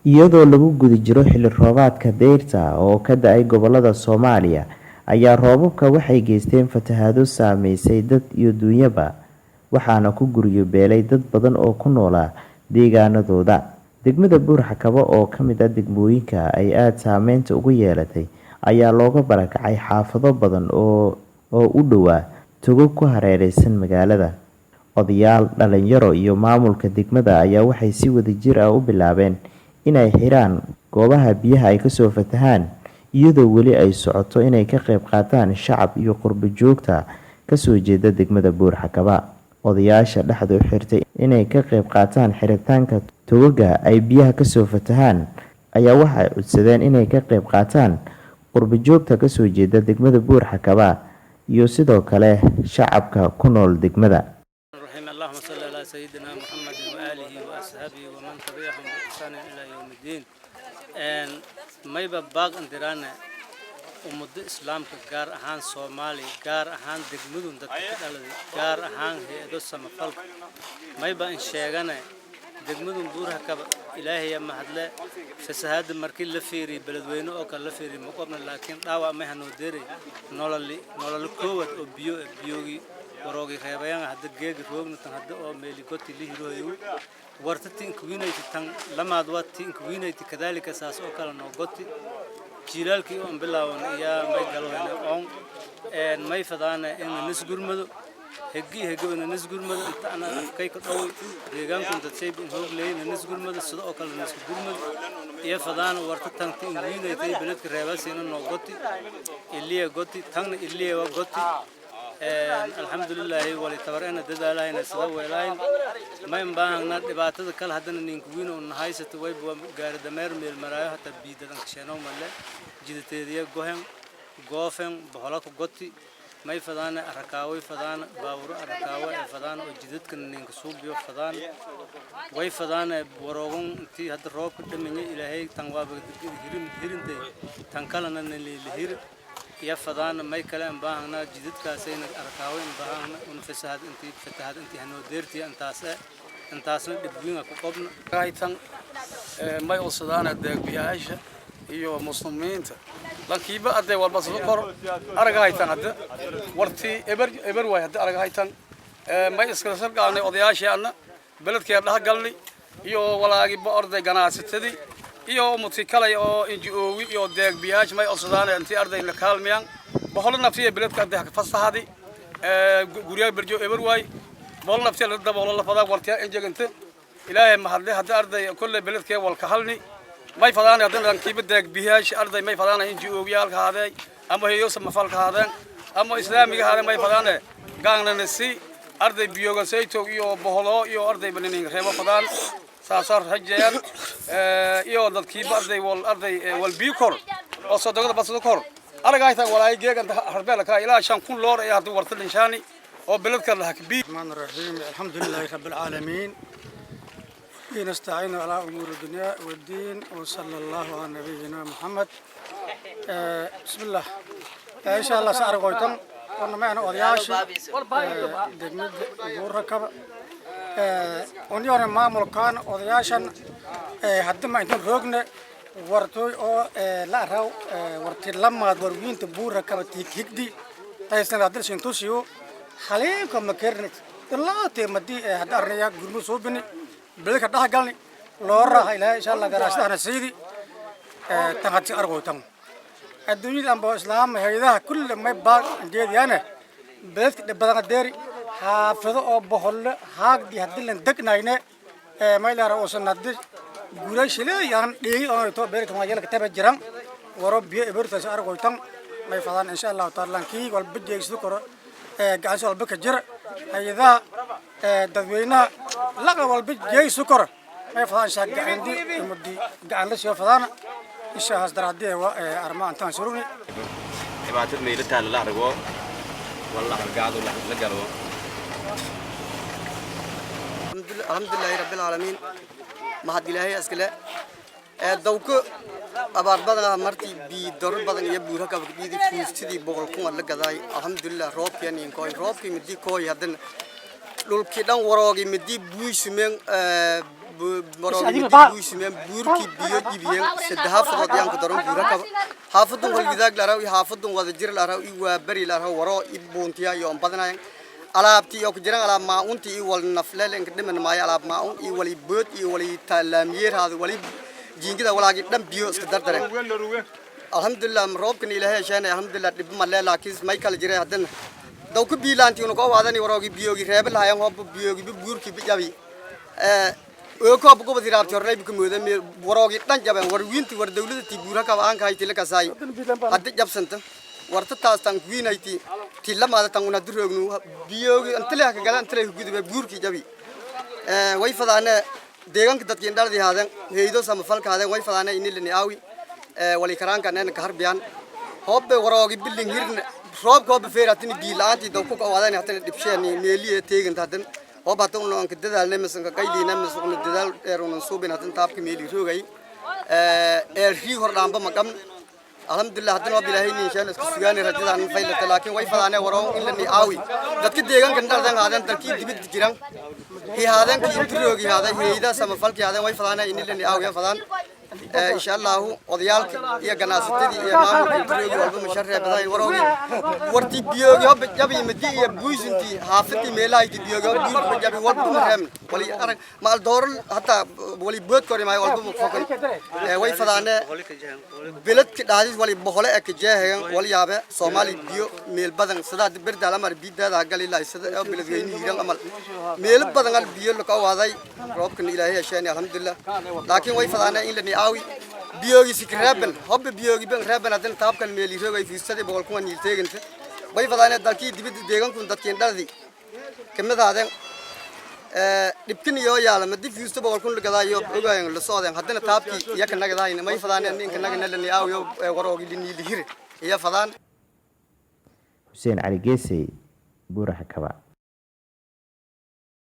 iyadoo lagu guda jiro xilli roobaadka dayrta oo ka da-ay gobolada Soomaaliya ayaa roobabka waxay geysteen fatahaado saameysay dad iyo duunyaba waxaana ku guryo beelay dad badan oo ku noolaa deegaanadooda. Degmada Buur-Hakaba oo ka mid ah degmooyinka ay aad saameynta ugu yeelatay ayaa looga barakacay xaafado badan oo u dhowaa togag ku hareeraysan magaalada. Odayaal, dhalinyaro iyo maamulka degmada ayaa waxay si wadajir ah u bilaabeen inay xiraan goobaha biyaha ay kasoo fatahaan iyadoo weli ay socoto inay ka qayb qaataan shacab iyo qurbo joogta kasoo jeeda degmada Buur-Hakaba. Odayaasha dhexda u xirtay inay ka qayb qaataan xiritaanka togaga ay biyaha kasoo fatahaan ayaa waxay codsadeen inay ka qayb qaataan qurbo joogta kasoo jeeda degmada Buur-Hakaba iyo sidoo kale shacabka ku nool degmada. اللهم صل على سيدنا محمد وآله وأصحابه ومن تبعهم بإحسان إلى يوم الدين. ما يبقى باق اندرانا ومد إسلام كجار أهان صومالي جار أهان دقمدون دتكلم جار أهان هي دوسة مفلك ما يبقى إن شيئانا دقمدون Buur-Hakaba إلهي ما هدلا فسهاد مركي لفيري بلدوينو أو كلفيري مقابل لكن دعوة ما هنودري نولل كوت أو بيوغي ورoogi reebayaan hadda geegi roogna tan hadda oo meeli gooti lihiroyo wartatin kuwinayti tan lamaad watin kuwinayti kadalika saas oo kala noo gooti jiilaalkii oo bilaawan ayaa may galwayna on may fadaana in nisgurmado hegabana nisgurmado inta ana afkay ka dhaw deegaanku dadshayb in hoog leeyna nisgurmado sidoo oo kale nisgurmado iyo fadaana wartatan tin kuwinayti beledka reebaasina noo gooti iliya gooti tan iliya waa gooti الحمد لله ولتبرئنا ددالين سدوا لاين ما ينبغينا دبعتة كل هذا نينكوين ونهاي ستوي بقار دمر من المرايا حتى بيد كشانو ملا جد تدري قوفهم بحلاك قطي ما يفضان أركاوي فضان باور أركاوي فضان وجدت كن نينكسوب بيو فضان ويفضان بوراغون تي هذا الروب كتمني إلهي تنواب هيرين تنكلنا نلهير يا فضان ما يكلم باهنا جديد كاسين أركاوين باهنا ونفساد أنتي فتحات أنتي هنوديرتي أنتاسن دبوينا كقبنا كايتان ما يوصلنا الدق بيعيش يو مسلمين لكن يبقى أدي والبس ذكر أرجعيتان أدي ورتي إبر واحد أرجعيتان ما يسكر سرقة أنا أضياش أنا بلد كي أبلها قال لي يو ولا أجيب أرض جناس تدي iyo mutikala oo NGO iyo deeg biyaaj may osodaan intii ardayna kaalmiyaan boqol naftiye beledka deeg fasaxadi guriga berjo eber way boqol naftiye la daboolo la fadaa wartiya injeganta ilaahay ma hadda arday kulli beledka wal ka halni may fadaan hadan kiib deeg biyaaj arday may fadaan NGO yaalka haaday ama heeyo samafalka haadeen ama islaamiga haaday may fadaan gaanna si arday biyoga sayto iyo boqolo iyo arday banin reebo fadaan صار هجيان يودد كيب أرضي والبيكور وصدقنا بس ذكر أنا قاعد ولا يجي عند حربلك إلى عشان كل لور يهدو ورث الإنساني وبلدك الله كبير. الرحمن الرحيم الحمد لله رب العالمين نستعين على أمور الدنيا والدين وصلى الله على نبينا محمد. بسم الله إن شاء الله سأر قويتم وأنا معنا أضياش دمج Buur-Hakaba ونيون ما ملكان أضياشن حد ما يكون رجنا ورتوي أو لا راو ورتي لما دورين Buur-Hakaba تيجي تيسنا هذا الشيء توسيو خليه كم مكرنت الله تمدي هذا الرجال جرمو صوبني بلك هذا قالني لورا هاي إن شاء الله قراشته أنا سيدي تغطي أرجوتهم الدنيا أم بإسلام هيدا كل ما يبغى جد يعني بلك بدنا ديري حافظة أو بحول هاك دي هدلن دك ناينة ما يلا رأوسن ندر غورش له يعني دي أو تو بيرك ما يلا كتاب الجرام ورب بيه إبر تسعر قويتم ما يفعلان إن شاء الله تعالى كي والبدي يسلو كرة جالس والبك جر هيدا دوينا لا والبدي يسلو كرة ما يفعلان شاق عندي المدي جالس يفعلان إيش هذا رديه وأرمان تانسروني إبعاد الميل تال الله رجوا والله رجعوا الله لجروا الحمد لله رب العالمين ما حد إلهي أسكله دوك أبار بدنا مرتي بدر بدنا Buur-Hakaba بيدي فوستي بقولكم الله جزاي الحمد لله روب يعني كوي روب كي مدي كوي هذن لول كده وراقي مدي بويس من maroogi buusmeen buurki biyo dibiyeen saddex xaafadood yaan ku daran buura kaba xaafadun walgidaag la raw xaafadun wada jir la raw waa bari la raw waro ibuntiya iyo badanayn alaabti iyo ku jiraan alaab maa'unti iyo wal nafleel in dhiman maayo alaab maa'un iyo wali bood iyo wali talaamiyeer hada wali jiingida walaagi dhan biyo iska dardareen alhamdulillah roobkan ilaahay sheena alhamdulillah dib ma leeyahay laakiin may kala jiray hadan daw ku biilaantii uu ko waadani waroogi biyogi reebel hayan hoob biyogi buurki bijabi oo ko bugo badiraab jornay bu kumooda waroogi dhan jaban war wiinti war dawladda tii buura ka aan kaay tila kasaay hadda jabsanta warta taas tan wiinayti tilamaada tan una duroognu biyogi antale ka galan antale ku gudubay buurki jabi way fadaana deegaanka dadka indhaldi haadan heedo sama falka haadan way fadaana inilni aawi wali karaanka neen ka harbiyaan hoobe waroogi bilin hirna roob ko beeratin biilaanti daw ku qawadan hatan dibsheeni meeliye teeganta hadan oo baatan oo ka dadaalnay masanka qaydiina masan dadaal eeruna suubin hatan taabka meeli roogay ri hordhaanba maqam alhamdulillah hadan oo bilaahay ni shan isku sugaani rajadaan faylata laakiin way fadaanay waroo ilani aawi dadka deegaanka dhaldan haadan dalkii dibid jiran haadan ki introogi haadan heeyda sama falki haadan way fadaanay ilani aawi fadaan إن شاء الله وضيالك يا جناس تدي يا مامو كنترول والبو مشرع بداي وروي ورتي بيوغي هب جابي مدي يا بويزنتي حافتي ميلاي تي بيوغي بيوغي جابي والبو مهم ولي أنا مع الدور حتى ولي بيت كوري معي والبو مفكر وين فدانا بلد كدادي ولي بخلا أكجاه ولي يابه سومالي بيو ميل بدن سداد برد على مر بيد هذا قال الله سداد بلد غيني هيران أمل ميل بدن على بيو لقوا هذا رب كن إلهي عشان الحمد لله لكن وين فدانا إلا أوي بيوغي سكرابن هب بيوغي بن رابن هذن تاب كان ميلي روي في السد بقول كون يلتقين باي فلانة دالكي دبي ديجان كون دكين دالدي كم هذا يمكن يا لما دي في السد بقول كون لقدا يو بقى للصادق هذن تاب كي يا كنا قدا هنا ما يفلانة إن كنا قلنا لني أو يو وراء لني لهير يا فلان حسين علي جيسي بورا حكوا